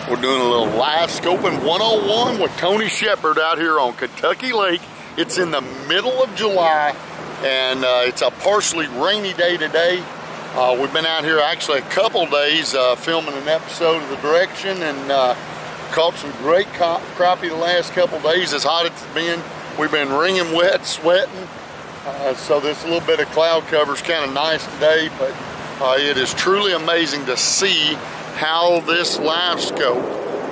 We're doing a little live scoping 101 with Tony Sheppard out here on Kentucky Lake. It's in the middle of July, and it's a partially rainy day today. We've been out here actually a couple days filming an episode of The Direction, and caught some great crappie the last couple days. As hot as it's been, we've been wringing wet, sweating. So this little bit of cloud cover is kind of nice today, but it is truly amazing to see how this live scope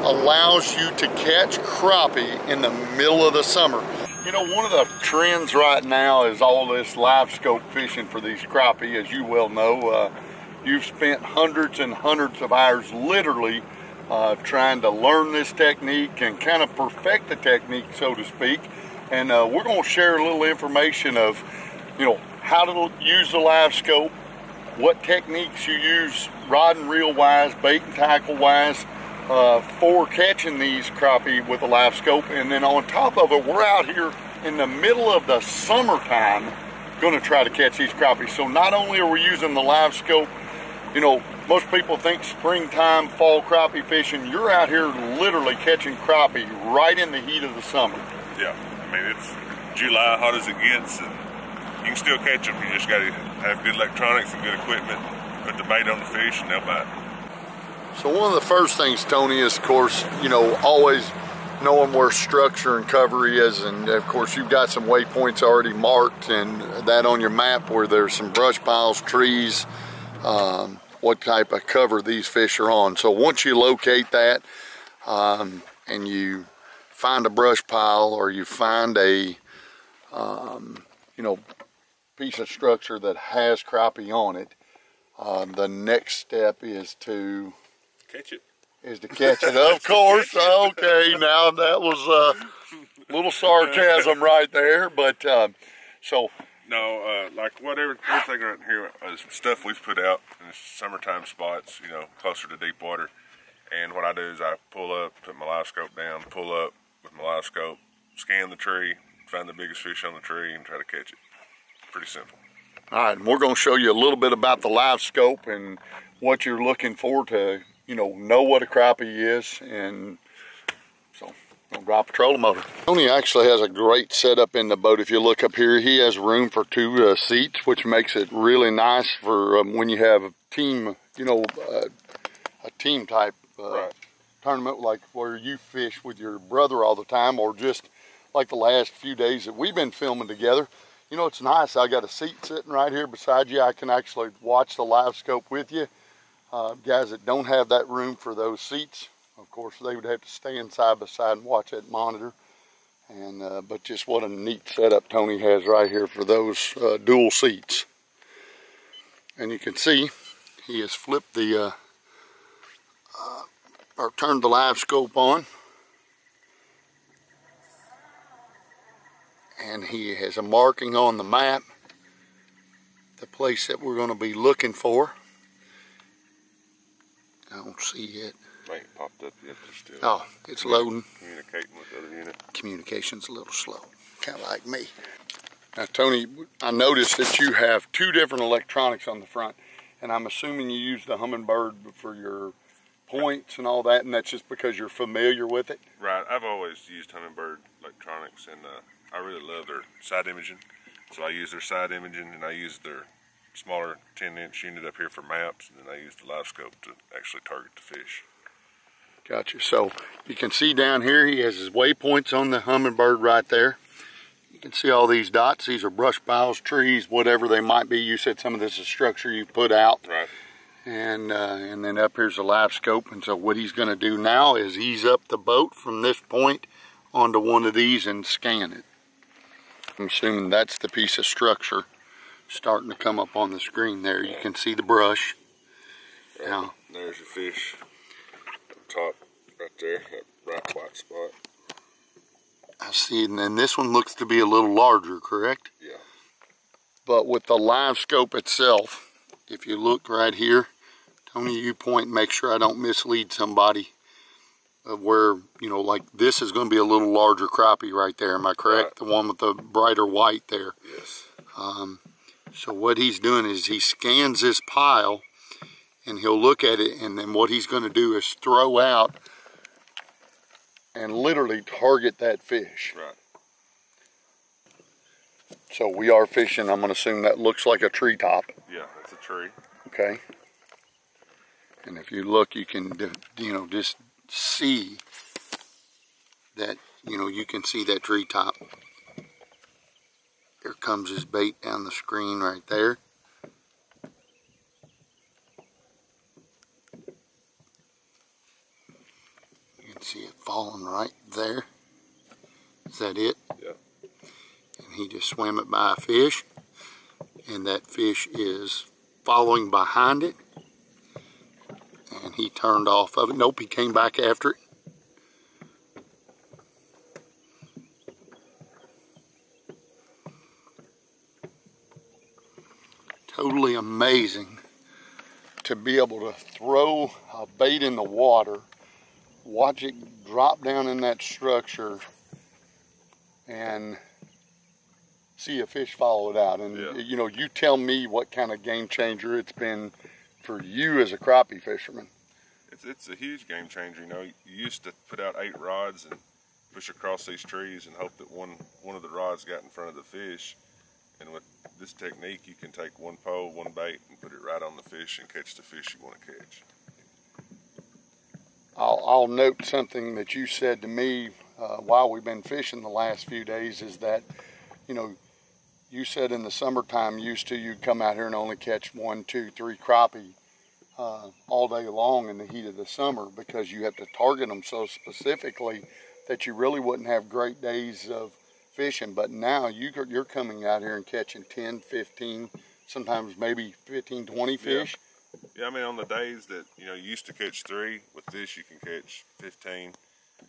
allows you to catch crappie in the middle of the summer. You know, one of the trends right now is all this live scope fishing for these crappie. As you well know, you've spent hundreds and hundreds of hours literally trying to learn this technique and kind of perfect the technique, so to speak. And we're going to share a little information of, you know, how to use the live scope, what techniques you use rod and reel wise, bait and tackle wise, for catching these crappie with a live scope. And then on top of it, we're out here in the middle of the summertime going to try to catch these crappie. So not only are we using the live scope, you know, most people think springtime, fall crappie fishing. You're out here literally catching crappie right in the heat of the summer. Yeah, I mean, it's July, hot as it gets, and you can still catch them. You just got to have good electronics and good equipment, put the bait on the fish, and they'll bite. So one of the first things, Tony, is, of course, you know, always knowing where structure and cover is. And of course, you've got some waypoints already marked and that on your map where there's some brush piles, trees, what type of cover these fish are on. So once you locate that and you find a brush pile or you find a, you know, piece of structure that has crappie on it, the next step is to catch it. Of course. Okay, now that was a little sarcasm right there, but so no, like whatever everything right here is stuff we've put out in the summertime spots, you know, closer to deep water. And what I do is I pull up, put my live scope down, pull up with my live scope, scan the tree, find the biggest fish on the tree, and try to catch it. Pretty simple. All right, and we're going to show you a little bit about the live scope and what you're looking for to, you know what a crappie is. And so I'm going to drop a trolling motor. Tony actually has a great setup in the boat. If you look up here, he has room for 2 seats, which makes it really nice for when you have a team, you know, a team type right. tournament, like where you fish with your brother all the time, or just like the last few days that we've been filming together. You know, it's nice. I got a seat sitting right here beside you. I can actually watch the live scope with you. Guys that don't have that room for those seats, of course, they would have to stand side by side and watch that monitor. And but just what a neat setup Tony has right here for those dual seats. And you can see he has flipped the or turned the live scope on. And he has a marking on the map, the place that we're going to be looking for. I don't see it. Ain't popped up yet. Still oh, it's loading. Communicating with the other unit. Communication's a little slow, kind of like me. Now, Tony, I noticed that you have 2 different electronics on the front, and I'm assuming you use the Humminbird for your points and all that, and that's just because you're familiar with it? Right. I've always used Humminbird electronics, and I really love their side imaging. So I use their side imaging, and I use their smaller 10-inch unit up here for maps, and then I use the live scope to actually target the fish. Gotcha. So you can see down here he has his waypoints on the Humminbird right there. You can see all these dots. These are brush piles, trees, whatever they might be. You said some of this is structure you put out. Right. And then up here's the live scope. And so what he's going to do now is ease up the boat from this point onto one of these and scan it. I'm assuming that's the piece of structure starting to come up on the screen there. You can see the brush. Right. Now, there's your fish up top right there, that bright white spot. I see, and then this one looks to be a little larger, correct? Yeah. But with the live scope itself, if you look right here, Tony, you point and make sure I don't mislead somebody of where, you know, like this is going to be a little larger crappie right there. Am I correct? Right. The one with the brighter white there. Yes. So what he's doing is he scans this pile and he'll look at it, and then what he's going to do is throw out and literally target that fish. Right. So we are fishing. I'm going to assume that looks like a treetop. Yeah, that's a tree. Okay. And if you look, you can, you know, just see that, you know, you can see that treetop. Here comes his bait down the screen right there. You can see it falling right there. Is that it? Yeah. And he just swam it by a fish. And that fish is following behind it. And he turned off of it. Nope, he came back after it. Totally amazing to be able to throw a bait in the water, watch it drop down in that structure, and see a fish follow it out. And yeah. you know, you tell me what kind of game changer it's been for you as a crappie fisherman. It's a huge game changer. You know, you used to put out 8 rods and push across these trees and hope that one of the rods got in front of the fish. And with this technique, you can take one pole, one bait, and put it right on the fish and catch the fish you want to catch. I'll note something that you said to me while we've been fishing the last few days is that, you know, you said in the summertime you'd come out here and only catch 1, 2, 3 crappie all day long in the heat of the summer because you have to target them so specifically that you really wouldn't have great days of fishing. But now you're coming out here and catching 10, 15, sometimes maybe 15, 20 fish. Yeah, I mean, on the days that, you know, you used to catch 3, with this you can catch 15.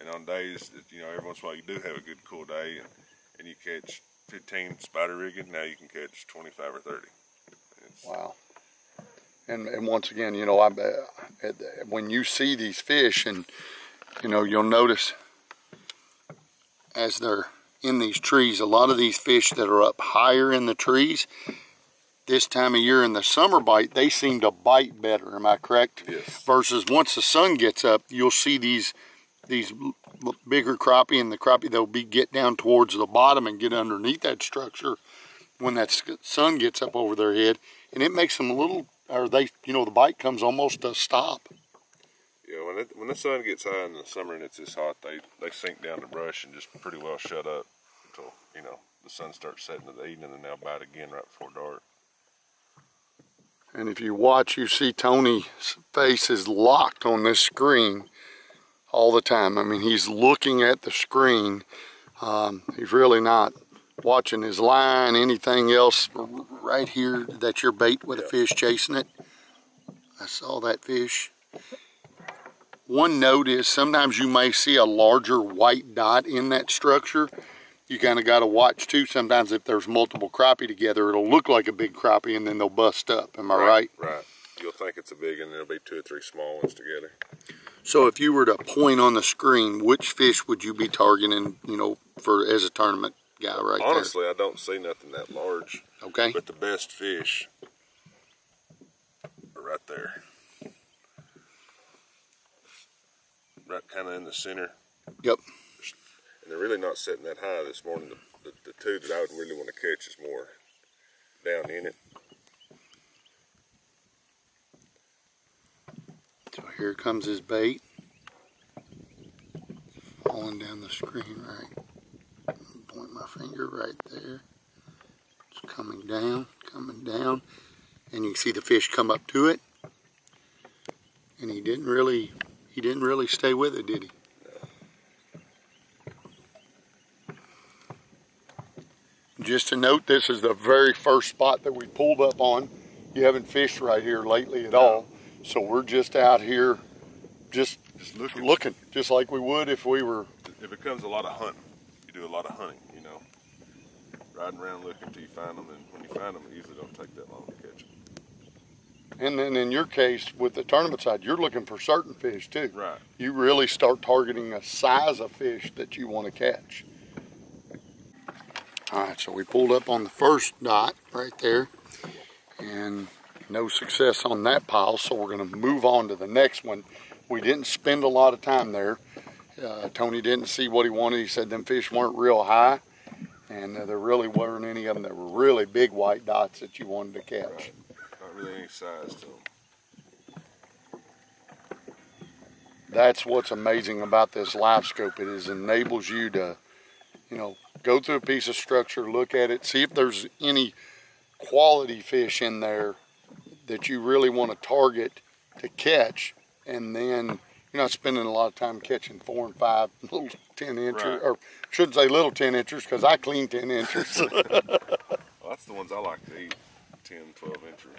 And on days that, you know, every once in a while you do have a good cool day and you catch 15 spider rigging, now you can catch 25 or 30. Wow. And once again, you know, when you see these fish, and, you know, you'll notice as they're in these trees, a lot of these fish that are up higher in the trees, this time of year in the summer bite, they seem to bite better. Am I correct? Yes. Versus once the sun gets up, you'll see these bigger crappie, and the crappie, they'll get down towards the bottom and get underneath that structure when that sun gets up over their head, and it makes them a little, or they, you know, the bite comes almost to a stop. Yeah, when the sun gets high in the summer and it's this hot, they sink down the brush and just pretty well shut up until, you know, the sun starts setting in the evening, and they'll bite again right before dark. And if you watch, you see Tony's face is locked on this screen all the time. I mean, he's looking at the screen. He's really not watching his line, anything else. Right here, that's your bait with a fish chasing it. I saw that fish. One note is sometimes you may see a larger white dot in that structure. You kind of got to watch too. Sometimes if there's multiple crappie together, it'll look like a big crappie and then they'll bust up. Am I right? Right. You'll think it's a big and there'll be 2 or 3 small ones together. So if you were to point on the screen, which fish would you be targeting, you know, for as a tournament guy right there? Honestly, I don't see nothing that large. Okay. But the best fish are right there. Right kind of in the center. Yep. And they're really not setting that high this morning. The 2 that I would really want to catch is more down in it. So here comes his bait. Falling down the screen right. Point my finger right there. It's coming down, and you can see the fish come up to it. And he didn't really stay with it, did he? Just to note, this is the very first spot that we pulled up on. You haven't fished right here lately at all. So we're just out here just looking, just like we would if we were. It becomes a lot of hunting. You do a lot of hunting, you know. Riding around looking until you find them, and when you find them, it usually don't take that long to catch them. And then in your case, with the tournament side, you're looking for certain fish too. Right. You really start targeting a size of fish that you want to catch. All right, so we pulled up on the first dot right there, and no success on that pile, so we're going to move on to the next one. We didn't spend a lot of time there, Tony didn't see what he wanted. He said them fish weren't real high, and there really weren't any of them that were really big white dots that you wanted to catch. Right. Not really any size to them. That's what's amazing about this Live Scope. It enables you to, you know, go through a piece of structure, look at it, see if there's any quality fish in there that you really want to target to catch, and then you're not spending a lot of time catching 4 and 5 little 10 inches, right. or shouldn't say little 10 inches, because I clean 10 inches. Well, that's the ones I like to eat, 10, 12 inches.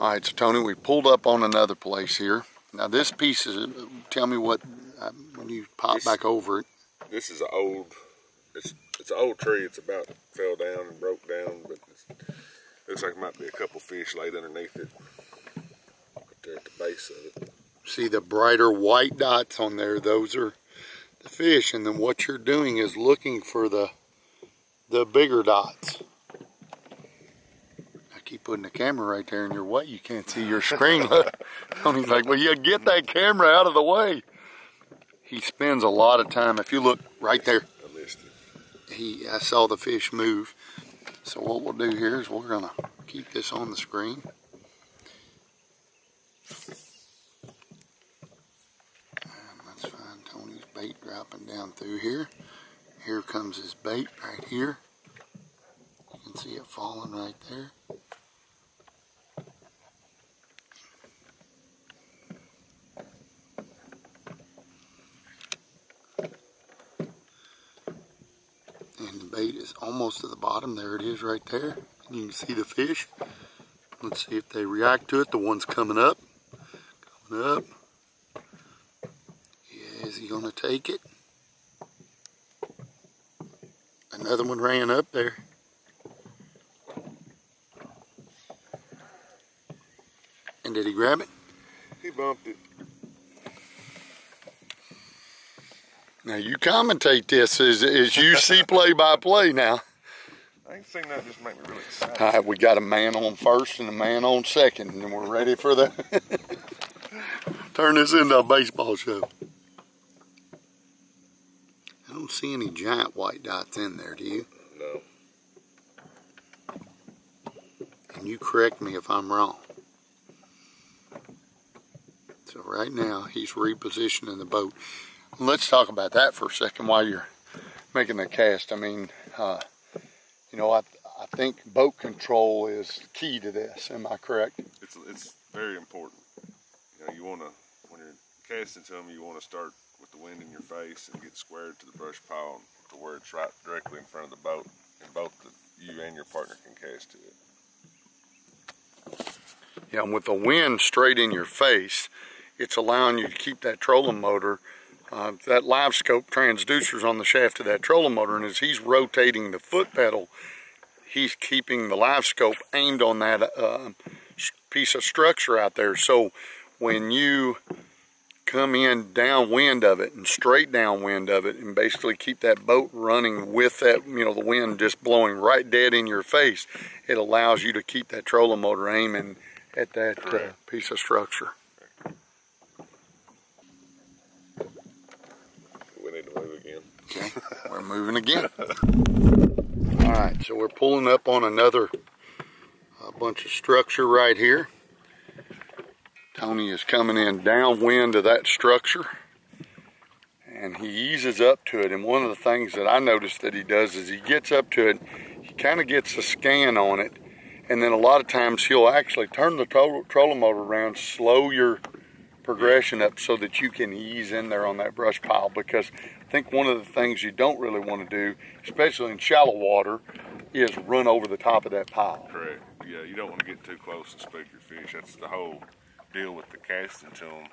All right, so Tony, we pulled up on another place here. Now this piece is, tell me what, when you pop back over it. This is an old, it's an old tree. It's about fell down and broke down, but it looks like it might be a couple fish laid underneath it. Right there at the base of it. See the brighter white dots on there? Those are the fish, and then what you're doing is looking for the bigger dots. I keep putting the camera right there in your way. You can't see your screen. Tony's like, well, you get that camera out of the way. He spends a lot of time. If you look right there, I missed it. I saw the fish move. So what we'll do here is we're gonna keep this on the screen. And let's find Tony's bait dropping down through here. Here comes his bait right here. You can see it falling right there. And the bait is almost to the bottom. There it is right there. You can see the fish. Let's see if they react to it. The one's coming up. Coming up. Yeah, is he gonna take it? Another one ran up there. And did he grab it? He bumped it. Now you commentate this as you see play-by-play now. I ain't seen that just make me really excited. All right, we got a man on first and a man on second, and we're ready for the turn this into a baseball show. I don't see any giant white dots in there, do you? No. And you correct me if I'm wrong. So right now he's repositioning the boat. Let's talk about that for a second while you're making the cast. I mean, you know, I think boat control is key to this. Am I correct? It's very important. You know, you want to, when you're casting to them, you want to start with the wind in your face and get squared to the brush pile to where it's right directly in front of the boat, and both you and your partner can cast to it. Yeah, and with the wind straight in your face, it's allowing you to keep that trolling motor. That Live Scope transducer's on the shaft of that trolling motor, and as he's rotating the foot pedal, he's keeping the Live Scope aimed on that piece of structure out there. So when you come in downwind of it and straight downwind of it and basically keep that boat running with that, you know, the wind just blowing right dead in your face, it allows you to keep that trolling motor aiming at that piece of structure. Okay, we're moving again. All right, so we're pulling up on another bunch of structure right here. Tony is coming in downwind of that structure, and he eases up to it. And one of the things that I noticed that he does is he gets up to it, he kind of gets a scan on it, and then a lot of times he'll actually turn the trolling motor around, slow your progression up so that you can ease in there on that brush pile, because I think one of the things you don't really want to do, especially in shallow water, is run over the top of that pile. Correct. Yeah, you don't want to get too close and spook your fish. That's the whole deal with the casting to them.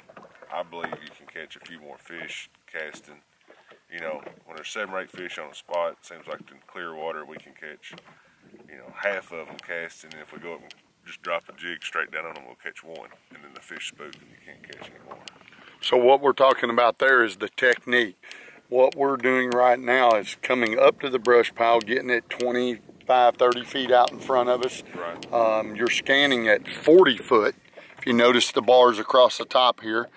I believe you can catch a few more fish casting. You know, when there's 7 or 8 fish on a spot, it seems like in clear water we can catch, you know, half of them casting. And if we go up and just drop a jig straight down on them, we'll catch one. And then the fish spook and you can't catch any more. So what we're talking about there is the technique. What we're doing right now is coming up to the brush pile, getting it 25, 30 feet out in front of us. Right. You're scanning at 40 foot. If you notice the bars across the top here,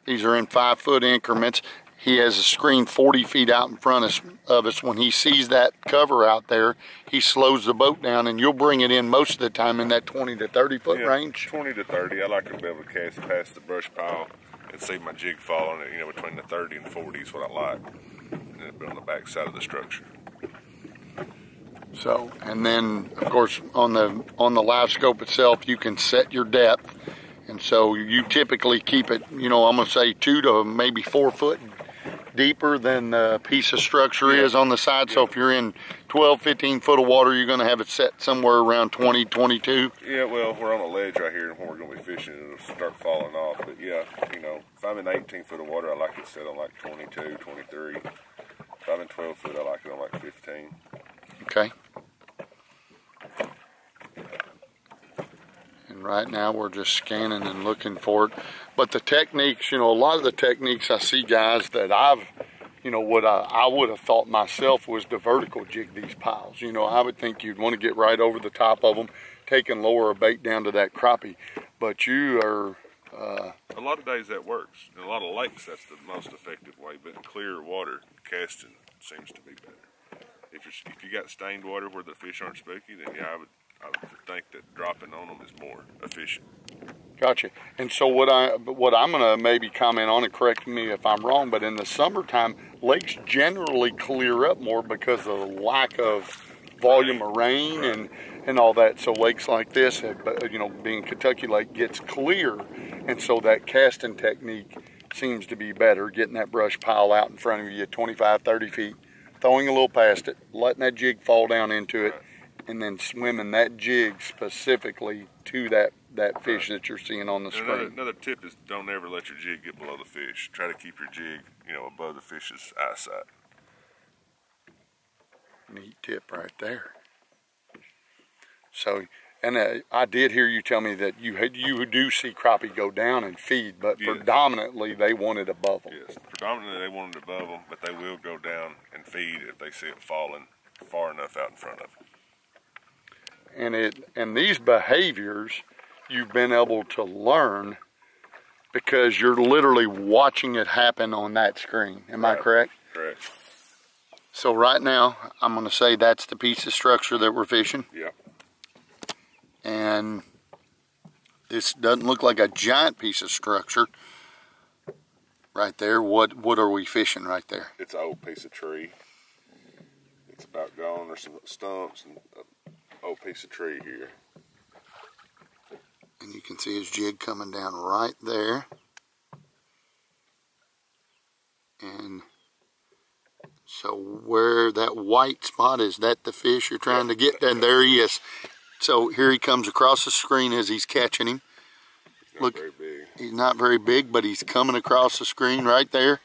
These are in 5-foot increments. He has a screen 40 feet out in front of us. When he sees that cover out there, he slows the boat down, and you'll bring it in most of the time in that 20 to 30 foot range. 20 to 30. I like to be able to cast past the brush pile and see my jig fall on it. You know, between the 30 and 40 is what I like. And it'll be on the back side of the structure. So, and then of course on the Live Scope itself, you can set your depth, and so you typically keep it, you know, I'm gonna say 2 to maybe 4 foot deeper than the piece of structure is on the side. So if you're in 12, 15 foot of water, you're gonna have it set somewhere around 20, 22. Yeah, well, we're on a ledge right here, and when we're gonna be fishing, it'll start falling off. But yeah, you know, if I'm in 18 foot of water, I like it set on like 22, 23. If I'm in 12 foot, I like it on like 15. Okay. And right now we're just scanning and looking for it. But the techniques, you know, a lot of the techniques I see guys that I've, you know, what I would have thought myself was to vertical jig these piles. You know, I would think you'd want to get right over the top of them, take and lower a bait down to that crappie. But you are... a lot of days that works. In a lot of lakes, that's the most effective way. But in clear water, casting seems to be better. If you got stained water where the fish aren't spooky, then yeah, I would think that dropping on them is more efficient. Gotcha. And so what I'm going to maybe comment on, and correct me if I'm wrong, but in the summertime, lakes generally clear up more because of the lack of volume of rain and all that. So lakes like this, you know, being Kentucky Lake, gets clear, and so that casting technique seems to be better, getting that brush pile out in front of you 25, 30 feet, throwing a little past it, letting that jig fall down into it, and then swimming that jig specifically to that fish that you're seeing on the screen. Another tip is don't ever let your jig get below the fish. Try to keep your jig, you know, above the fish's eyesight. Neat tip right there. So, and I did hear you tell me that you do see crappie go down and feed, but predominantly they want it above them. Yes, predominantly they want it above them, but they will go down and feed if they see it falling far enough out in front of them. And these behaviors you've been able to learn because you're literally watching it happen on that screen. Am I correct? Correct. So right now, I'm going to say that's the piece of structure that we're fishing. Yep. And this doesn't look like a giant piece of structure right there. What are we fishing right there? It's an old piece of tree. It's about gone. There's some stumps and an old piece of tree here. And you can see his jig coming down right there. And so where that white spot is, that the fish you're trying to get? And there he is. So here he comes across the screen as he's catching him. Look, very big. He's not very big, but he's coming across the screen right there.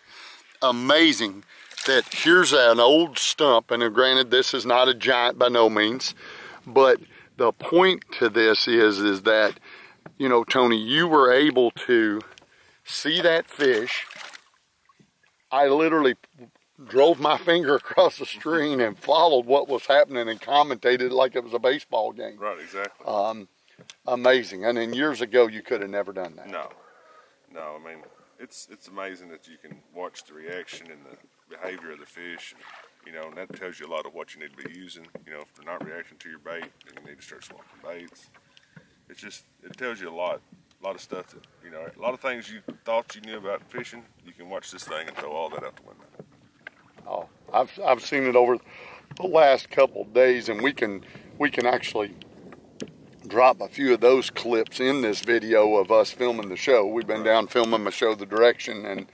Amazing that here's an old stump, and granted this is not a giant by no means, but the point to this is that, you know, Tony, you were able to see that fish. I literally drove my finger across the screen and followed what was happening and commentated like it was a baseball game. Right, exactly. Amazing. And then years ago, you could have never done that. No, I mean, it's amazing that you can watch the reaction and the behavior of the fish, and, you know, and that tells you a lot of what you need to be using. You know, if they're not reacting to your bait, then you need to start swapping baits. It's just, it tells you a lot of stuff that, you know, a lot of things you thought you knew about fishing, you can watch this thing and throw all that out the window. Oh, I've seen it over the last couple of days, and we can actually drop a few of those clips in this video of us filming the show. We've been down filming the show, The Direction, and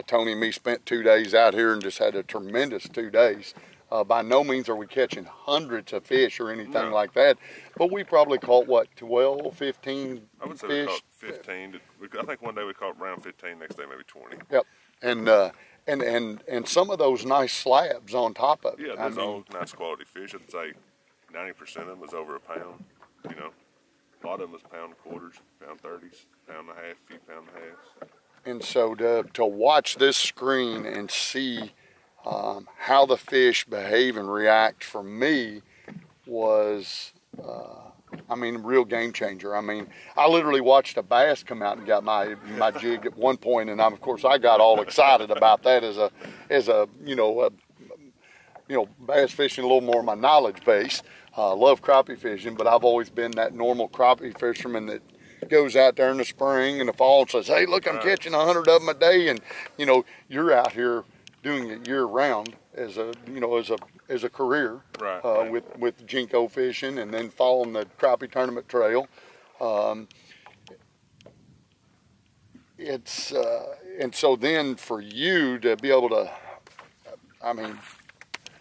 Tony and me spent 2 days out here and just had a tremendous 2 days. By no means are we catching hundreds of fish or anything like that, but we probably caught, what, 12, 15 fish? I would say we caught 15. I think one day we caught around 15, next day maybe 20. Yep, and some of those nice slabs on top of it. Yeah, those all nice quality fish. I'd say 90% of them was over a pound. You know, a lot of them was pound quarters, pound 30s, pound and a half, few pound and a halves. And so to watch this screen and see how the fish behave and react for me was I mean, real game changer. I mean, I literally watched a bass come out and got my jig at one point, and of course I got all excited about that as a bass fishing, a little more my knowledge base. Love crappie fishing, but I've always been that normal crappie fisherman that goes out there in the spring and the fall and says, hey, look, I'm catching 100 of them a day. And, you know, you're out here doing it year round as a career, with Jinko fishing and then following the crappie tournament trail. And so then for you to be able to, I mean,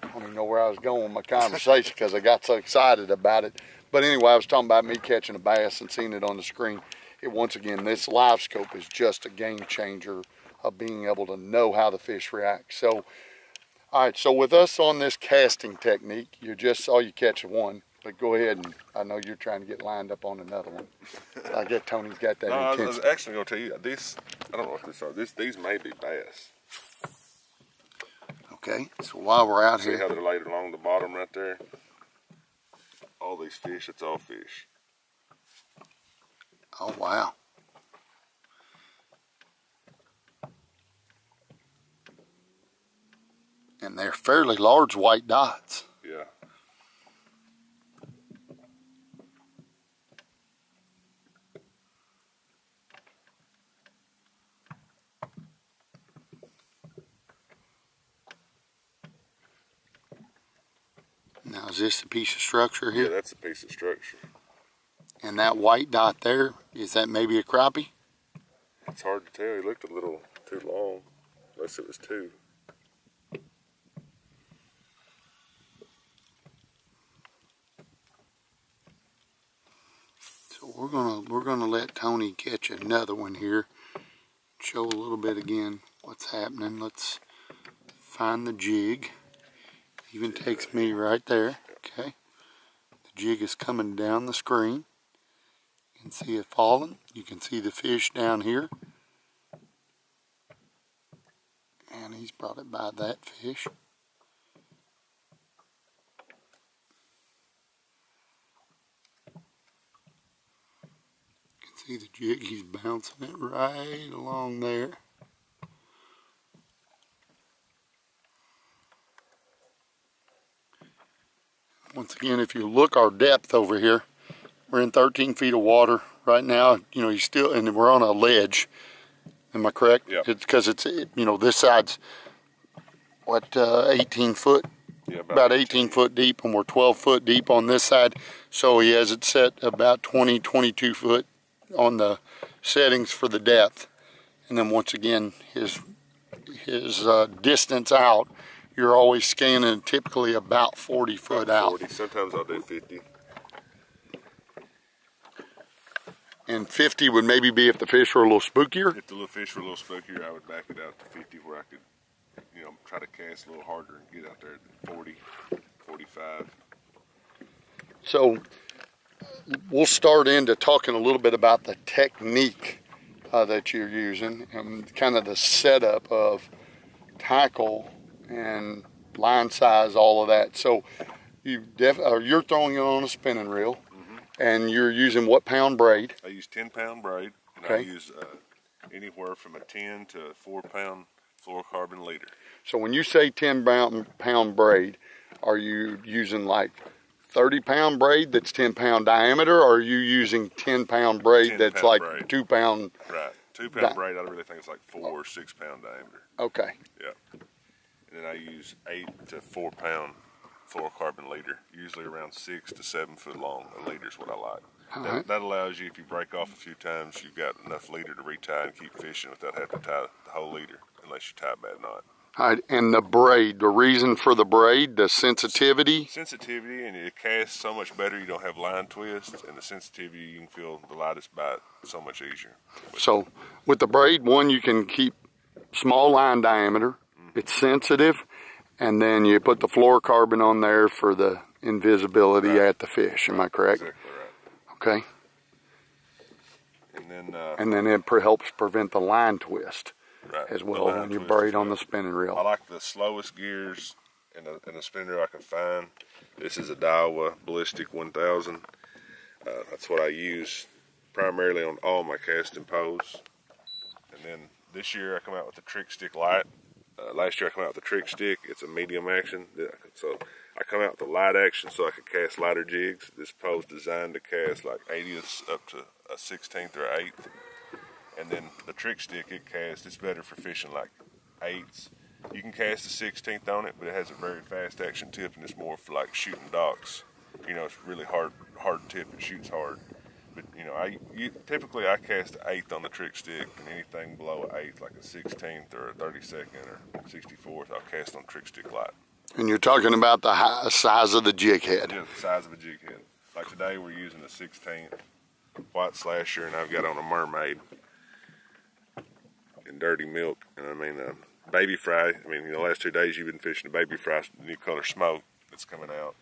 I don't even know where I was going with my conversation because I got so excited about it. But anyway, I was talking about me catching a bass and seeing it on the screen. Once again, this LiveScope is just a game changer of being able to know how the fish react. So, all right, so with us on this casting technique, you just saw you catch one, but go ahead, and I know you're trying to get lined up on another one. I get Tony's got that intention. I was actually going to tell you, these, I don't know what these are. These may be bass. Okay, so while we're out here. See how they're laid along the bottom right there? All these fish, it's all fish. Oh, wow. And they're fairly large white dots. Yeah. Now, is this a piece of structure here? Yeah, that's a piece of structure. And that white dot there, is that maybe a crappie? It's hard to tell. He looked a little too long, unless it was two. So we're gonna let Tony catch another one here. Show a little bit again what's happening. Let's find the jig. Even takes me right there. Okay. The jig is coming down the screen. You can see it falling. You can see the fish down here. And he's brought it by that fish. You can see the jig, he's bouncing it right along there. Once again, if you look our depth over here, we're in 13 feet of water right now. You know, you still, and we're on a ledge. Am I correct? Yep. It's because it's, you know, this side's what, 18 foot? Yeah, about 18 foot deep, and we're 12 foot deep on this side. So he has it set about 20, 22 foot on the settings for the depth. And then once again, his distance out, you're always scanning typically about 40 foot out. 40. Sometimes I'll do 50. And 50 would maybe be if the fish were a little spookier? If the little fish were a little spookier, I would back it out to 50 where I could, you know, try to cast a little harder and get out there at 40, 45. So we'll start into talking a little bit about the technique that you're using and kind of the setup of tackle and line size, all of that. So you're throwing it on a spinning reel, and you're using what pound braid? I use 10-pound braid, and okay. I use anywhere from a 10 to a 4-pound fluorocarbon leader. So when you say 10-pound braid, are you using like 30-pound braid that's 10-pound diameter, or are you using 10-pound braid that's like braid. 2-pound? Right, 2-pound braid. I really think it's like 4 or 6-pound diameter. Okay. Yeah. And then I use 8 to 4-pound fluorocarbon leader, usually around 6 to 7 foot long. A leader is what I like. That allows you, if you break off a few times, you've got enough leader to retie and keep fishing without having to tie the whole leader, unless you tie a bad knot. All right, and the braid, the reason for the braid, the sensitivity? Sensitivity, and it casts so much better. You don't have line twists, and the sensitivity, you can feel the lightest bite so much easier. So with the braid, one, you can keep small line diameter. It's sensitive, and then you put the fluorocarbon on there for the invisibility at the fish. Am I correct? Exactly right. Okay. And then it helps prevent the line twist as well when you braid on the spinning reel. I like the slowest gears in a spinning reel I can find. This is a Daiwa Ballistic 1000. That's what I use primarily on all my casting poles. And then this year I come out with the trick stick light. Last year I come out with the trick stick. It's a medium action, so I come out with the light action so I can cast lighter jigs. This pole's designed to cast like 80ths up to a 16th or 8th. And then the trick stick, it's better for fishing like 8ths. You can cast a 16th on it, but it has a very fast action tip, and it's more for like shooting docks. You know, it's really hard tip and shoots hard. But you know, typically I cast an 8th on the trick stick, and anything below an 8th, like a 16th or a 32nd or 64th, I'll cast on trick stick light. And you're talking about the size of the jig head. Yeah, the size of a jig head. Like today we're using a 16th white slasher, and I've got on a mermaid in dirty milk. And I mean, baby fry. I mean, the last 2 days you've been fishing the baby fry, the new color smoke that's coming out,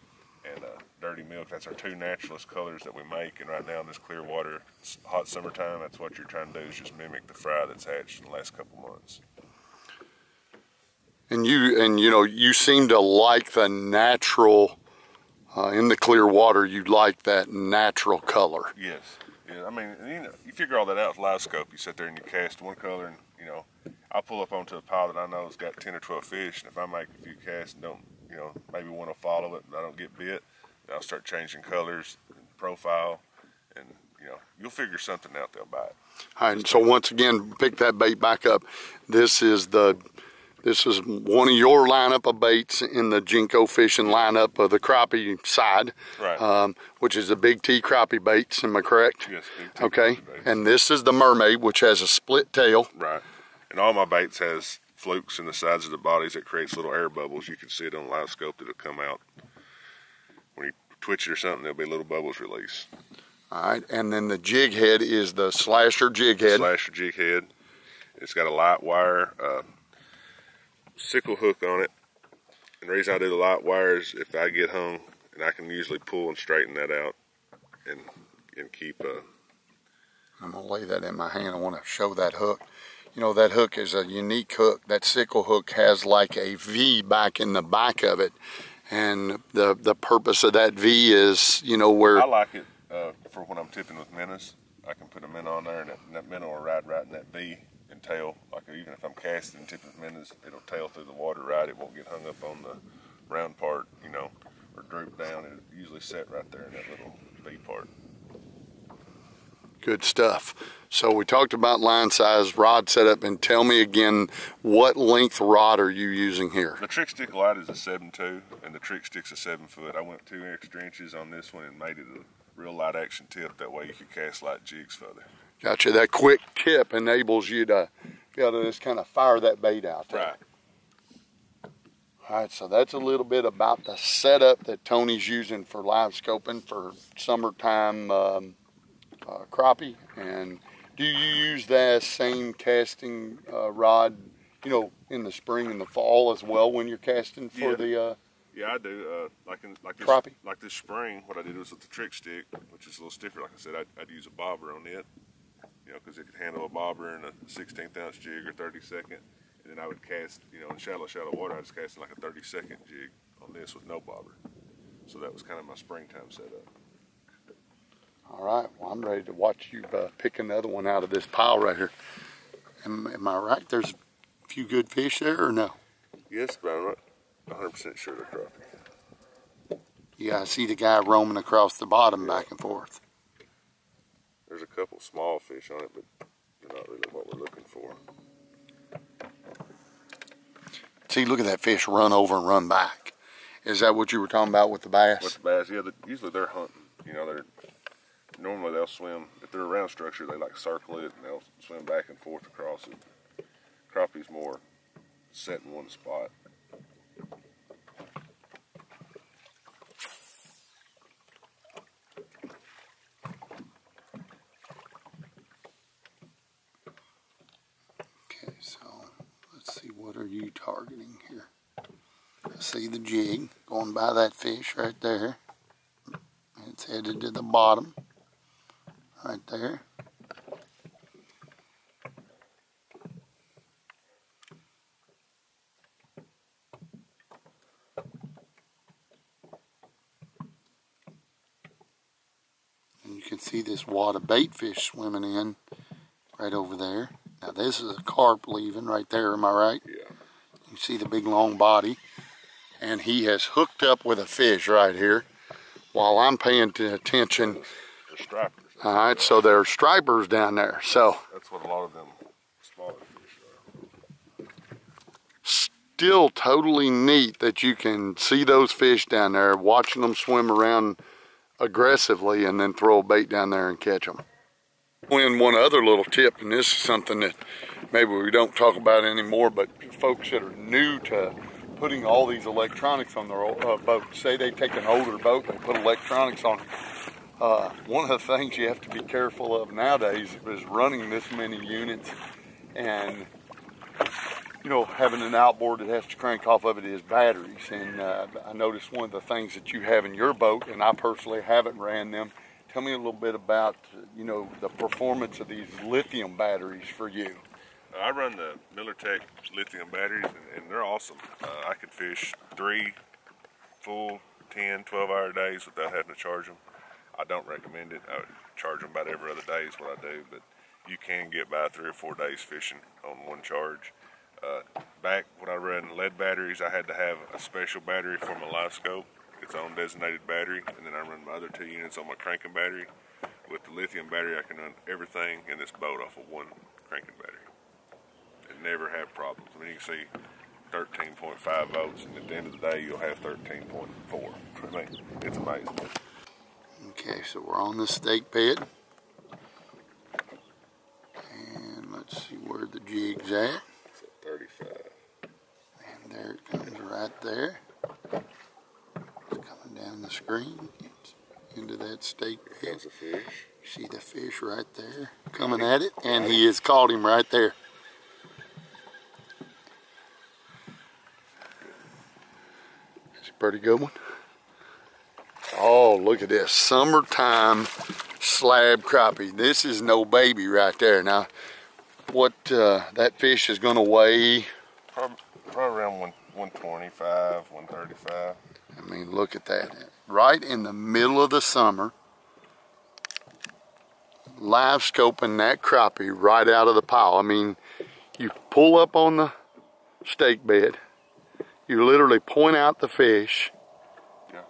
and dirty milk. That's our two naturalist colors that we make. And right now in this clear water, hot summertime, that's what you're trying to do, is just mimic the fry that's hatched in the last couple months. And you know, you seem to like the natural, in the clear water, you like that natural color. Yes. Yeah, I mean, you know, you figure all that out with LiveScope. You sit there and you cast one color, and you know, I'll pull up onto a pile that I know has got 10 or 12 fish, and if I make a few casts and don't, you know, maybe one will follow it and I don't get bit, then I'll start changing colors and profile, and you know, you'll figure something out, they'll bite. All right, so once again, pick that bait back up. This is one of your lineup of baits in the Jinko fishing lineup of the crappie side, right? Which is the big T crappie baits. Am I correct? Yes. Big T okay. Baits. And this is the mermaid, which has a split tail. Right. And all my baits has flukes in the sides of the bodies that creates little air bubbles. You can see it on LiveScope that'll come out when you twitch it or something. There'll be little bubbles release. All right. And then the jig head is the slasher jig head. Slasher jig head. It's got a light wire. Sickle hook on it, and the reason I do the light wire is if I get hung, and I can usually pull and straighten that out and keep I'm gonna lay that in my hand. I want to show that hook. You know, that hook is a unique hook. That sickle hook has like a V back in the back of it, and the purpose of that V is, you know, where I like it for when I'm tipping with minnows. I can put a minnow on there, and that minnow will ride right in that V and tail. Like even if I'm casting and tipping with minnows, it'll tail through the water right. It won't get hung up on the round part, you know, or droop down. It usually set right there in that little V part. Good stuff. So we talked about line size, rod setup, and tell me again, what length rod are you using here? The trick stick light is a 7.2, and the trick stick's a 7 foot. I went 2 extra inches on this one and made it a real light action tip. That way you can cast light jigs further. Gotcha. That quick tip enables you to be able to just kind of fire that bait out there. Right. All right, so that's a little bit about the setup that Tony's using for live scoping for summertime crappie. And do you use that same casting rod, you know, in the spring and the fall as well when you're casting for the yeah, I do. Like crappie? Like this spring, what I did was with the trick stick, which is a little stiffer. Like I said, I'd use a bobber on it, you know, because it could handle a bobber in a 16th ounce jig or 32nd. And then I would cast, you know, in shallow water, I was casting like a 32nd jig on this with no bobber. So that was kind of my springtime setup. All right, well, I'm ready to watch you pick another one out of this pile right here. Am I right? There's a few good fish there, or no? Yes, but I'm not 100% sure they're crappie. Yeah, I see the guy roaming across the bottom back and forth. There's a couple small fish on it, but they're not really what we're looking for. See, look at that fish run over and run back. Is that what you were talking about with the bass? With the bass, yeah. Usually they're hunting. You know, normally they'll swim. If they're around structure, they like circle it and they'll swim back and forth across it. Crappie's more set in one spot. Okay, so let's see, what are you targeting here? I see the jig going by that fish right there. It's headed to the bottom, right there. And can see this wad of bait fish swimming in right over there. Now this is a carp leaving right there, am I right? Yeah. You see the big long body. And he has hooked up with a fish right here while I'm paying attention. The stripers. All right, so there are stripers down there. So that's what a lot of them smaller fish are. Still totally neat that you can see those fish down there, watching them swim around aggressively and then throw a bait down there and catch them. And one other little tip, and this is something that maybe we don't talk about anymore, but folks that are new to putting all these electronics on their boat, say they take an older boat, they put electronics on it. One of the things you have to be careful of nowadays is running this many units and, you know, having an outboard that has to crank off of it is batteries. And I noticed one of the things that you have in your boat, and I personally haven't ran them. Tell me a little bit about, you know, the performance of these lithium batteries for you. I run the MillerTech lithium batteries, and they're awesome. I could fish 3 full 10, 12-hour days without having to charge them. I don't recommend it. I would charge them about every other day is what I do, but you can get by 3 or 4 days fishing on one charge. Back when I ran lead batteries, I had to have a special battery for my LiveScope, its own designated battery, and then I run my other 2 units on my cranking battery. With the lithium battery, I can run everything in this boat off of one cranking battery and never have problems. I mean, you can see 13.5 volts, and at the end of the day, you'll have 13.4. I mean, it's amazing. Okay, so we're on the stake bed. And let's see where the jig's at. It's at 35. And there it comes right there. It's coming down the screen into that stake bed. There's a fish. You see the fish right there coming at it, and he has caught him right there. It's a pretty good one. Oh, look at this. Summertime slab crappie. This is no baby right there. Now, what that fish is going to weigh? Probably around 125, 135. I mean, look at that. Right in the middle of the summer, live scoping that crappie right out of the pile. I mean, you pull up on the stake bed, you literally point out the fish. Yeah,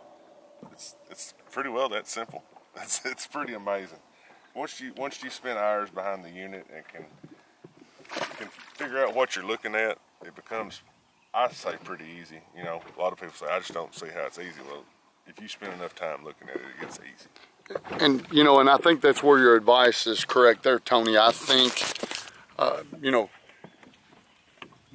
it's pretty well that simple. It's pretty amazing. Once you spend hours behind the unit and can figure out what you're looking at, it becomes, I say, pretty easy. You know, a lot of people say, I just don't see how it's easy. Well, if you spend enough time looking at it, it gets easy. And, you know, and I think that's where your advice is correct there, Tony. I think, you know,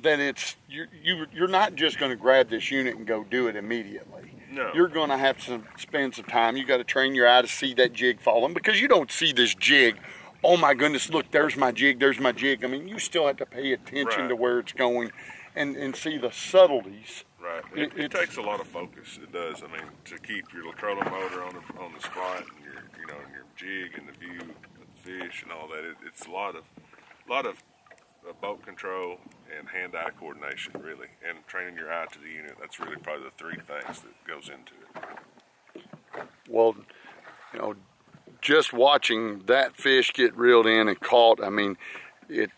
that it's, you're not just going to grab this unit and go do it immediately. No. You're going to have to spend some time. You got to train your eye to see that jig falling, because you don't see this jig. Oh my goodness, look, there's my jig, there's my jig. I mean, you still have to pay attention to where it's going and see the subtleties. Right. It takes a lot of focus. It does. I mean, to keep your trolling motor on the spot and your jig and the view of the fish and all that. It's a lot of boat control and hand-eye coordination, really, and training your eye to the unit. That's really probably the 3 things that goes into it. Well, you know, just watching that fish get reeled in and caught, I mean, it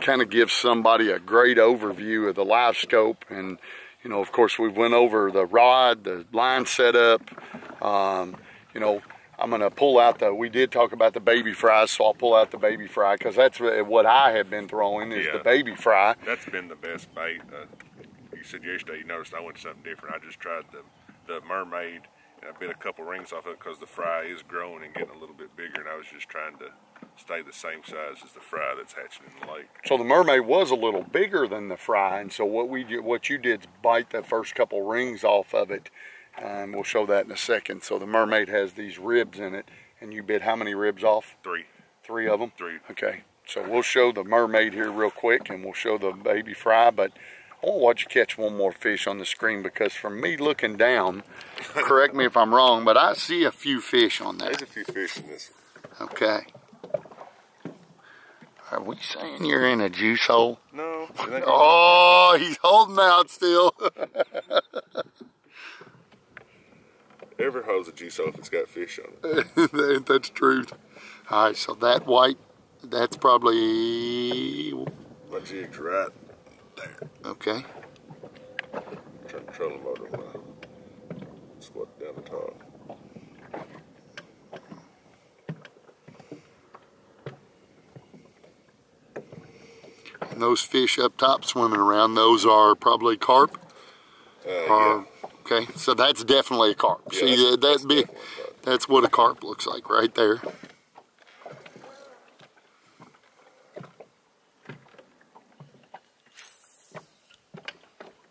kind of gives somebody a great overview of the live scope. And, you know, of course, we went over the rod, the line setup. You know, I'm going to pull out we did talk about the baby fries, so I'll pull out the baby fry, because that's what I have been throwing is the baby fry. That's been the best bait. You said yesterday you noticed I went to something different. I just tried the mermaid, and I bit a couple rings off it because the fry is growing and getting a little bit bigger, and I was just trying to stay the same size as the fry that's hatching in the lake. So the mermaid was a little bigger than the fry, and so what you did is bite the first couple rings off of it, and we'll show that in a second. So the mermaid has these ribs in it, and you bit how many ribs off? 3. 3 of them? 3. Okay, so we'll show the mermaid here real quick, and we'll show the baby fry, but I want to watch you catch one more fish on the screen, because from me looking down, correct me if I'm wrong, but I see a few fish on there. There's a few fish in this one. Okay. Are we saying you're in a juice hole? No. Oh, he's holding out still. Never hose a G-so if it's got fish on it. That's true. All right, so that white, that's probably... My jig's right there. Okay. Turn the trolling motor on my squat down the top. And those fish up top swimming around, those are probably carp? Yeah. Okay, so that's definitely a carp. Yeah, see, that's what a carp looks like right there.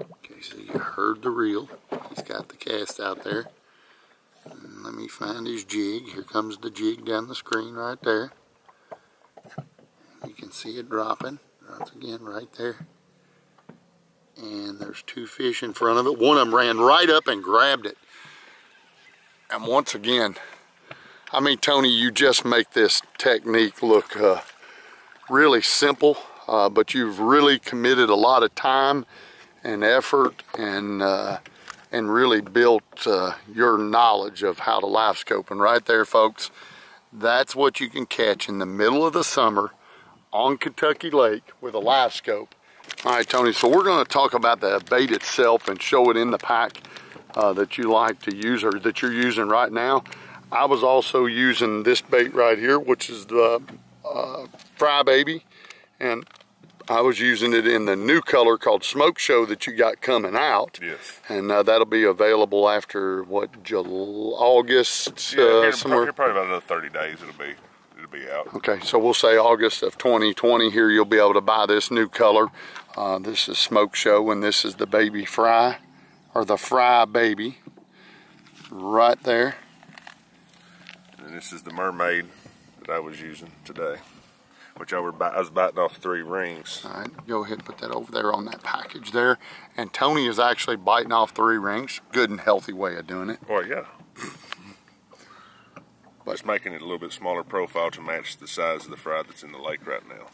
Okay, so you heard the reel. He's got the cast out there. And let me find his jig. Here comes the jig down the screen right there. You can see it dropping. Once again, right there. And there's two fish in front of it. One of them ran right up and grabbed it. And once again, I mean, Tony, you just make this technique look really simple, but you've really committed a lot of time and effort and really built your knowledge of how to live scope. And right there, folks, that's what you can catch in the middle of the summer on Kentucky Lake with a live scope. All right, Tony, so we're going to talk about the bait itself and show it in the pack that you like to use, or that you're using right now. I was also using this bait right here, which is the Fry Baby, and I was using it in the new color called Smoke Show that you got coming out. Yes. And that'll be available after, what, August? Yeah, somewhere. probably about another 30 days it'll be out. Okay, so we'll say August of 2020 here, you'll be able to buy this new color. This is Smoke Show, and this is the Baby Fry, or the Fry Baby, right there. And this is the Mermaid that I was using today, which I was biting off 3 rings. All right, go ahead and put that over there on that package there. And Tony is actually biting off 3 rings. Good and healthy way of doing it. Well, yeah. Just making it a little bit smaller profile to match the size of the fry that's in the lake right now.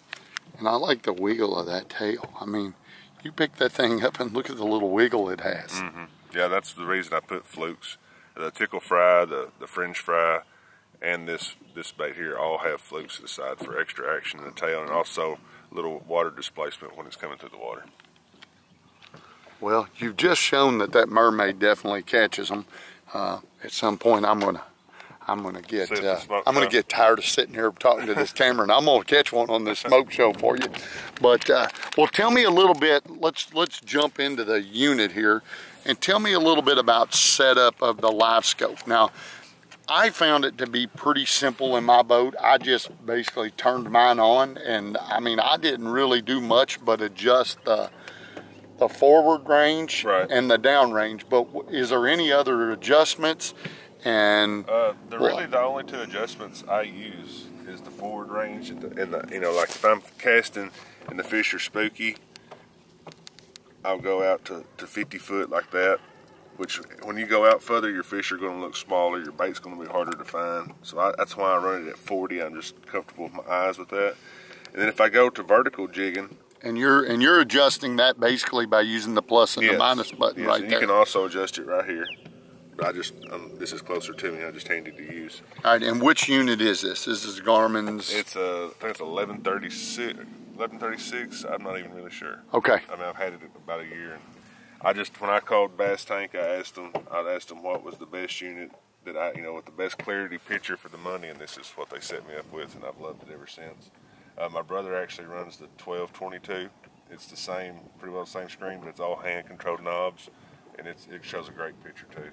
And I like the wiggle of that tail. I mean, you pick that thing up and look at the little wiggle it has. Mm-hmm. Yeah, that's the reason I put flukes. The tickle fry, the fringe fry, and this bait here all have flukes to the side for extra action in the tail, and also a little water displacement when it's coming through the water. Well, you've just shown that that Mermaid definitely catches them. At some point, I'm gonna get tired of sitting here talking to this camera, and I'm gonna catch one on this Smoke Show for you. But well, tell me a little bit. Let's jump into the unit here, and tell me a little bit about setup of the live scope. Now, I found it to be pretty simple in my boat. I just basically turned mine on, and I mean, I didn't really do much but adjust the forward range and the down range. But is there any other adjustments? And really the only 2 adjustments I use is the forward range and the you know, like if I'm casting and the fish are spooky, I'll go out to 50 foot like that, which when you go out further, your fish are going to look smaller, your bait's going to be harder to find. So that's why I run it at 40. I'm just comfortable with my eyes with that. And then if I go to vertical jigging, and you're adjusting that basically by using the plus and the minus button right there. You can also adjust it right here. This is closer to me. I just handy to use. All right, and which unit is this? This is Garmin's. It's I think it's 1136. 1136. I'm not even really sure. Okay. I mean, I've had it about a year. And when I called Bass Tank, I'd asked them what was the best unit that with the best clarity picture for the money, and this is what they set me up with, and I've loved it ever since. My brother actually runs the 1222. It's pretty well the same screen, but it's all hand-controlled knobs, and it shows a great picture too.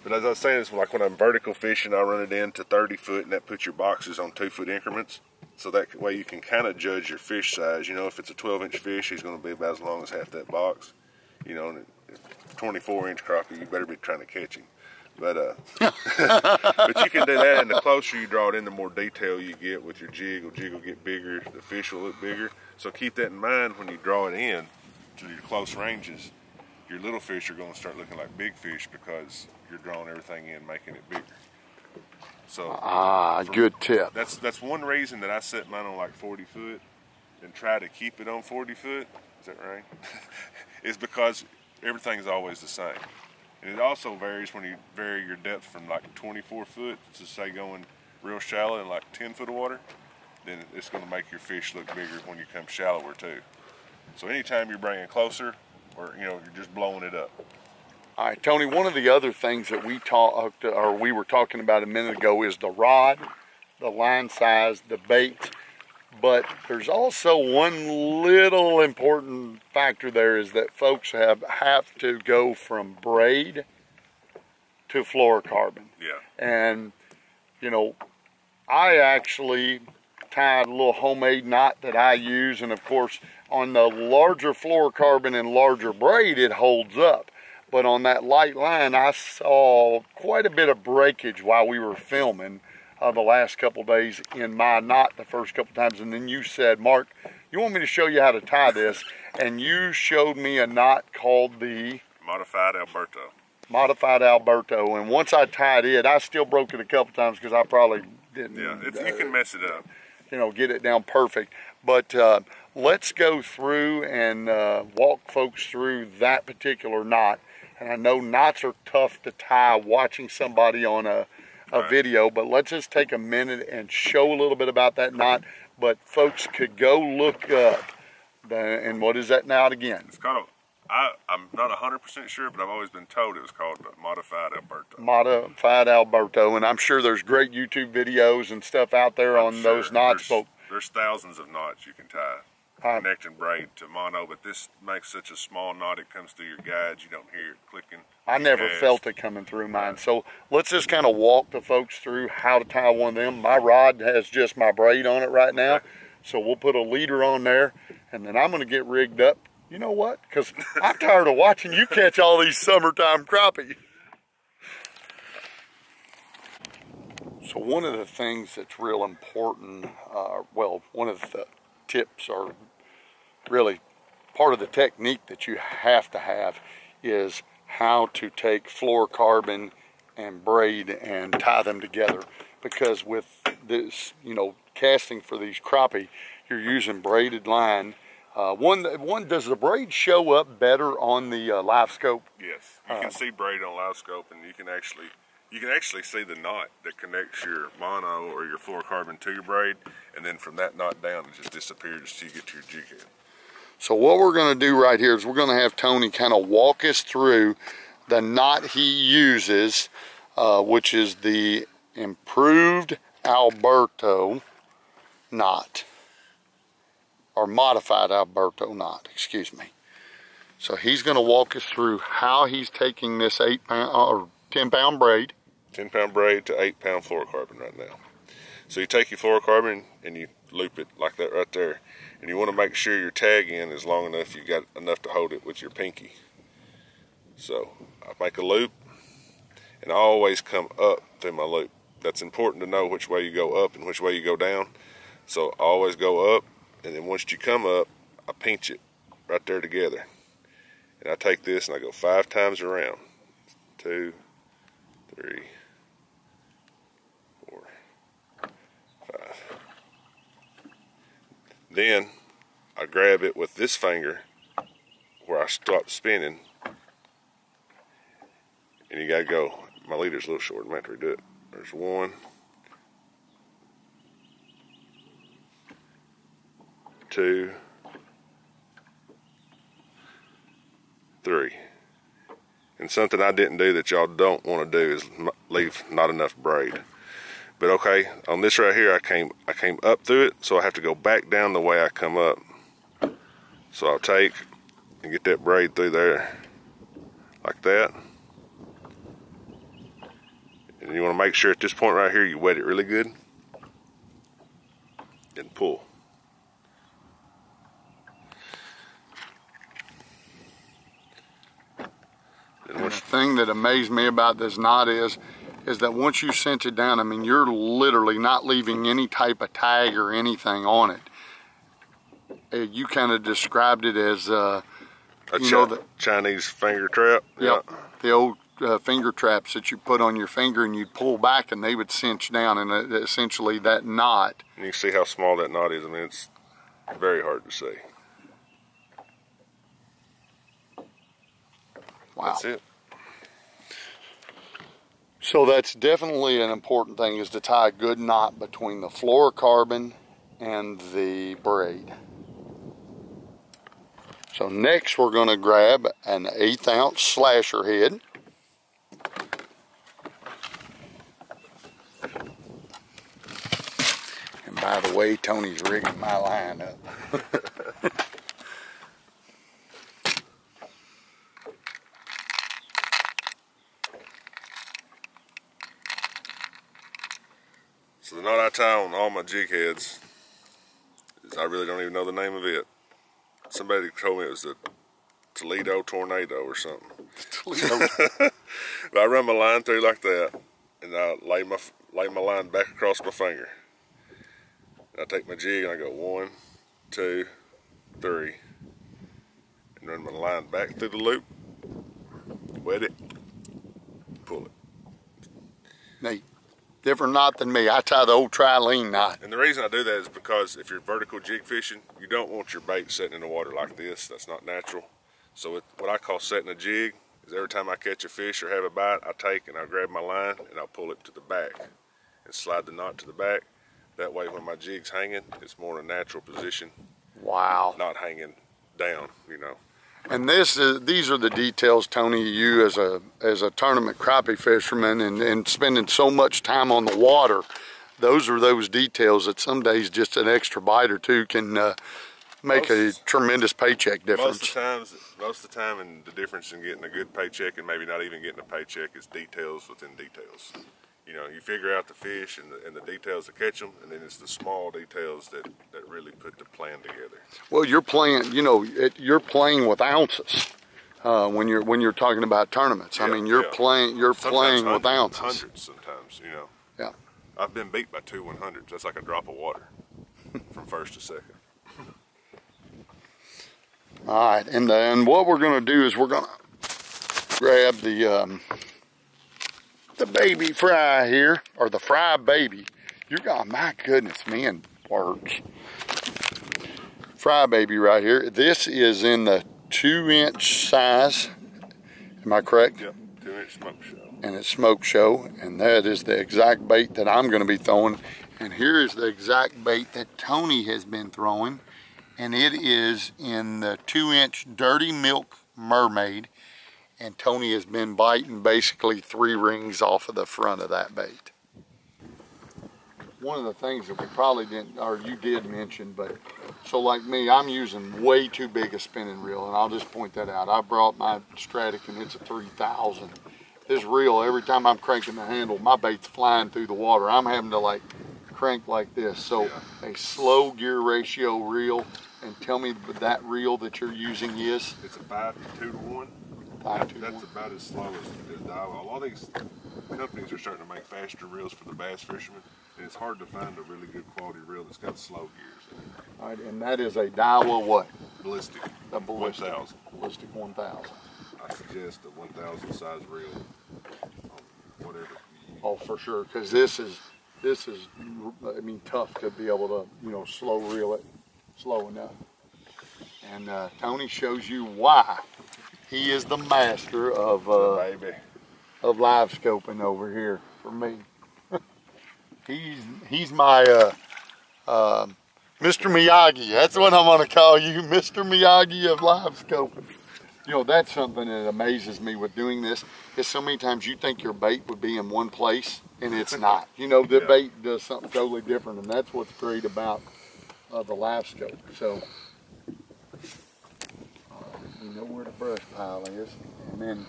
But as I was saying, it's like when I'm vertical fishing, I run it in to 30 foot, and that puts your boxes on 2 foot increments. So that way you can kind of judge your fish size. You know, if it's a 12-inch fish, he's going to be about as long as half that box. You know, and a 24-inch crappie, you better be trying to catch him. But but you can do that, and the closer you draw it in, the more detail you get with your jig. The jig will get bigger, the fish will look bigger. So keep that in mind when you draw it in to your close ranges. Your little fish are going to start looking like big fish because you're drawing everything in, making it bigger. So good tip. That's one reason that I set mine on like 40 foot and try to keep it on 40 foot. Is that right? Is because everything's always the same. And it also varies when you vary your depth from like 24 foot to say going real shallow in like 10 foot of water, then it's going to make your fish look bigger when you come shallower too. So anytime you're bringing closer, or you're just blowing it up. All right, Tony, one of the other things that we were talking about a minute ago is the rod, the line size, the bait. But there's also one little important factor there, is that folks have to go from braid to fluorocarbon. Yeah. And, I actually tied a little homemade knot that I use, and of course on the larger fluorocarbon and larger braid it holds up. But on that light line I saw quite a bit of breakage while we were filming the last couple days in my knot the first couple times. And then you said, Mark, you want me to show you how to tie this, and you showed me a knot called the Modified Alberto. Modified Alberto. And once I tied it, I still broke it a couple times because I probably didn't you can mess it up, get it down perfect. But let's go through and walk folks through that particular knot. And I know knots are tough to tie watching somebody on a video, but let's just take a minute and show a little bit about that knot. But folks could go look up and what is that knot again? It's called I'm not 100% sure, but I've always been told it was called Modified Alberto. Modified Alberto, and I'm sure there's great YouTube videos and stuff out there on those knots. There's thousands of knots you can tie, connecting braid to mono, but this makes such a small knot, it comes through your guides, you don't hear it clicking. I never felt it coming through mine. So let's just kind of walk the folks through how to tie one of them. My rod has just my braid on it right now, so we'll put a leader on there, and then I'm going to get rigged up. You know what? Because I'm tired of watching you catch all these summertime crappie. So one of the things that's real important, one of the tips, or really part of the technique that you have to have, is how to take fluorocarbon and braid and tie them together. Because with this, casting for these crappie, you're using braided line. Does the braid show up better on the LiveScope? Yes, you can see braid on LiveScope, and you can actually see the knot that connects your mono or your fluorocarbon to your braid, and then from that knot down it just disappears until you get to your jig head. So what we're going to do right here is we're going to have Tony kind of walk us through the knot he uses, which is the improved Alberto knot, or modified Alberto knot, excuse me. So he's going to walk us through how he's taking this 8-pound or 10-pound braid. 10-pound braid to 8-pound fluorocarbon right now. So you take your fluorocarbon and you loop it like that right there. And you want to make sure your tag end is long enough, you got enough to hold it with your pinky. So I make a loop, and I always come up through my loop. That's important to know which way you go up and which way you go down. So I always go up, and then once you come up, I pinch it right there together. And I take this and I go 5 times around. 2, 3, 4, 5. Then I grab it with this finger where I stop spinning, and you gotta go. My leader's a little short, I'm gonna have to redo it. There's 1, 2, 3. And something I didn't do that y'all don't want to do is leave not enough braid. But okay, on this right here, I came up through it, so I have to go back down the way I come up. So I'll take and get that braid through there, like that. And you want to make sure at this point right here, you wet it really good, and pull. And the thing that amazed me about this knot is that once you cinch it down, I mean, you're literally not leaving any type of tag or anything on it. You kind of described it as, the Chinese finger trap. Yep, yeah. The old finger traps that you put on your finger and you'd pull back and they would cinch down, and essentially that knot. And you can see how small that knot is. I mean, it's very hard to see. Wow. That's it. So that's definitely an important thing, is to tie a good knot between the fluorocarbon and the braid. So next we're going to grab an 1/8 ounce slasher head. And by the way, Tony's rigging my line up. So the knot I tie on all my jig heads is, I really don't even know the name of it. Somebody told me it was a Toledo tornado or something. Toledo. But I run my line through like that, and I lay my line back across my finger. And I take my jig and I go 1, 2, 3, and run my line back through the loop, wet it, pull it. Neat. Different knot than me. I tie the old tri-lean knot. And the reason I do that is because if you're vertical jig fishing, you don't want your bait sitting in the water like this. That's not natural. So what I call setting a jig is, every time I catch a fish or have a bite, I take and I grab my line and I'll pull it to the back and slide the knot to the back. That way when my jig's hanging, it's more in a natural position. Wow. Not hanging down, you know. And these are the details, Tony, you as a tournament crappie fisherman and spending so much time on the water, those are those details that some days just an extra bite or two can make a tremendous paycheck difference. Most of the time, and the difference in getting a good paycheck and maybe not even getting a paycheck is details within details. You know, you figure out the fish and the details to catch them, and then it's the small details that really put the plan together. Well, you're playing, you know, you're playing with ounces when you're talking about tournaments. Yeah, I mean, you're playing with ounces. Hundreds sometimes, you know. Yeah. I've been beat by 2 100s. That's like a drop of water from first to second. All right, and then what we're going to do is we're going to grab the baby fry here, or the fry baby. You got, my goodness, man, words. Fry baby right here. This is in the 2-inch size. Am I correct? Yep, 2-inch smoke show. And it's smoke show, and that is the exact bait that I'm going to be throwing. And here is the exact bait that Tony has been throwing, and it is in the 2-inch Dirty Milk Mermaid. And Tony has been biting basically 3 rings off of the front of that bait. One of the things that we probably didn't, or you did mention, but so like me, I'm using way too big a spinning reel, and I'll just point that out. I brought my Stratic and it's a 3000. This reel, every time I'm cranking the handle, my bait's flying through the water. I'm having to like crank like this. So a slow gear ratio reel, and tell me that reel that you're using is? It's a 5 to 2 to 1. That's about as slow as dial. A lot of these companies are starting to make faster reels for the bass fishermen, and it's hard to find a really good quality reel that's got slow gears in it. All right, and that is a Daiwa what? Ballistic. The Ballistic 1000. Ballistic 1000. I suggest a 1000 size reel, whatever. Oh, for sure, because this is, I mean, tough to be able to, you know, slow reel it slow enough. And Tony shows you why. He is the master of live scoping over here for me. he's my Mr. Miyagi. That's what I'm gonna call you, Mr. Miyagi of live scoping. You know, that's something that amazes me with doing this, is so many times you think your bait would be in one place and it's not. You know, the bait does something totally different, and that's what's great about the live scope. So you know where the brush pile is, and then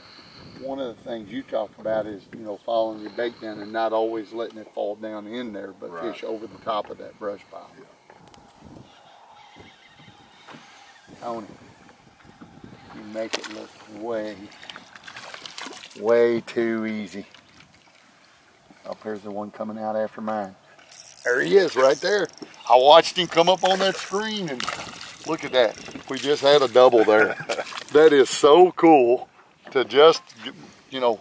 one of the things you talk about is, you know, following your bait down and not always letting it fall down in there, but fish over the top of that brush pile. Tony, you make it look way too easy. Up here's the one coming out after mine. There he is right there. I watched him come up on that screen, and look at that. We just had a double there. That is so cool to just, you know,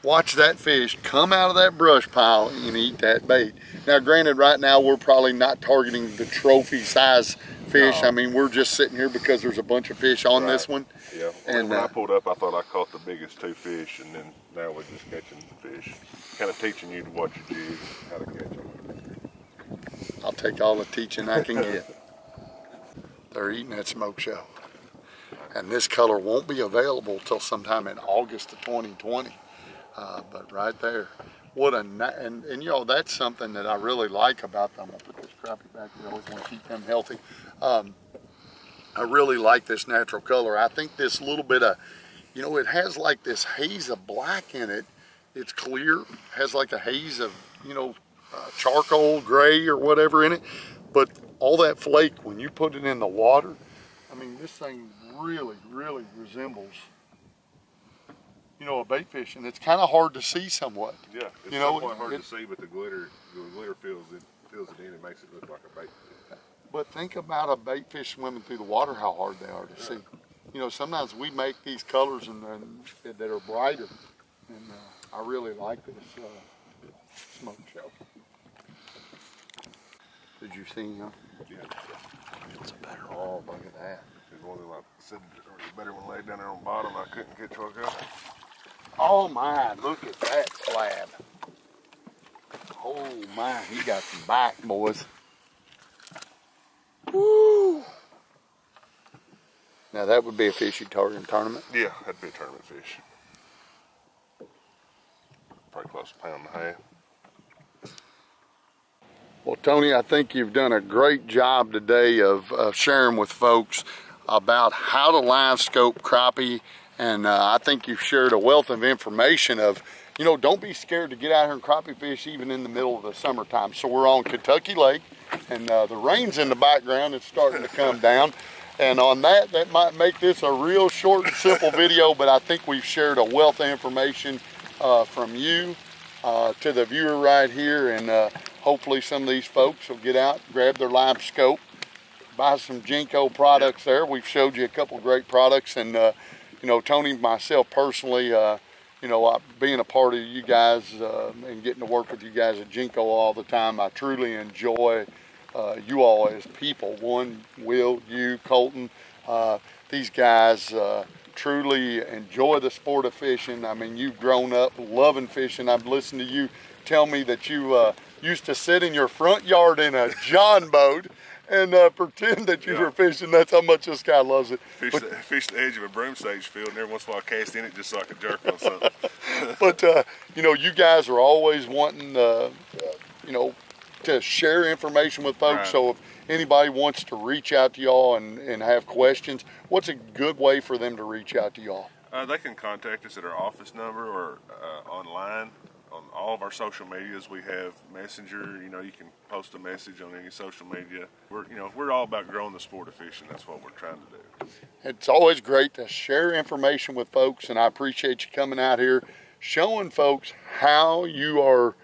watch that fish come out of that brush pile and eat that bait. Now, granted, right now we're probably not targeting the trophy size fish. I mean, we're just sitting here because there's a bunch of fish on this one. Yeah, and when I pulled up, I thought I caught the biggest 2 fish, and then now we're just catching fish. Kind of teaching you to watch your jig, how to catch them. I'll take all the teaching I can get. They're eating that smoke shell. And this color won't be available till sometime in August of 2020. But right there, what a, and you know, that's something that I really like about them. I'm gonna put this crappie back here. I always want to keep them healthy. I really like this natural color. I think this little bit of, you know, it has like this haze of black in it. It's clear, has like a haze of, you know, charcoal, gray or whatever in it. But all that flake, when you put it in the water, I mean, this thing really, really resembles, you know, a bait fish, and it's kind of hard to see somewhat. Yeah, it's somewhat hard to see, but the glitter fills it in and makes it look like a bait fish. But think about a bait fish swimming through the water, how hard they are to see. You know, sometimes we make these colors and that are brighter, and I really like this smoke shell. Did you see him? Yeah. It's a better. Oh, look at that. There's one like said, or the better one laid down there on the bottom. I couldn't catch what I got. Oh my, look at that slab. Oh my, he got some bite, boys. Woo! Now that would be a fish you'd target in tournament? Yeah, that'd be a tournament fish. Probably close to a pound and a half. Well, Tony, I think you've done a great job today of sharing with folks about how to live scope crappie, and I think you've shared a wealth of information of, you know, don't be scared to get out here and crappie fish even in the middle of the summertime. So we're on Kentucky Lake, and the rain's in the background. It's starting to come down, and on that might make this a real short and simple video, but I think we've shared a wealth of information from you to the viewer right here, and hopefully some of these folks will get out, grab their live scope, buy some Jinko products there. We've showed you a couple great products, and you know, Tony, myself personally, you know, being a part of you guys and getting to work with you guys at Jinko all the time, I truly enjoy you all as people. One, Will, you, Colton, these guys truly enjoy the sport of fishing. I mean, you've grown up loving fishing. I've listened to you tell me that you used to sit in your front yard in a John boat and pretend that you were fishing. That's how much this guy loves it. Fish the edge of a broom stage field, and every once in a while I cast in it just so I could jerk on something. But, you know, you guys are always wanting, you know, to share information with folks. Right. So if anybody wants to reach out to y'all and have questions, what's a good way for them to reach out to y'all? They can contact us at our office number or online. On all of our social medias, we have Messenger. You know, you can post a message on any social media. We're all about growing the sport of fishing. That's what we're trying to do. It's always great to share information with folks, and I appreciate you coming out here, showing folks how you are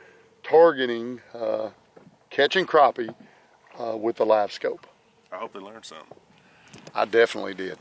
targeting catching crappie with the live scope. I hope they learned something. I definitely did.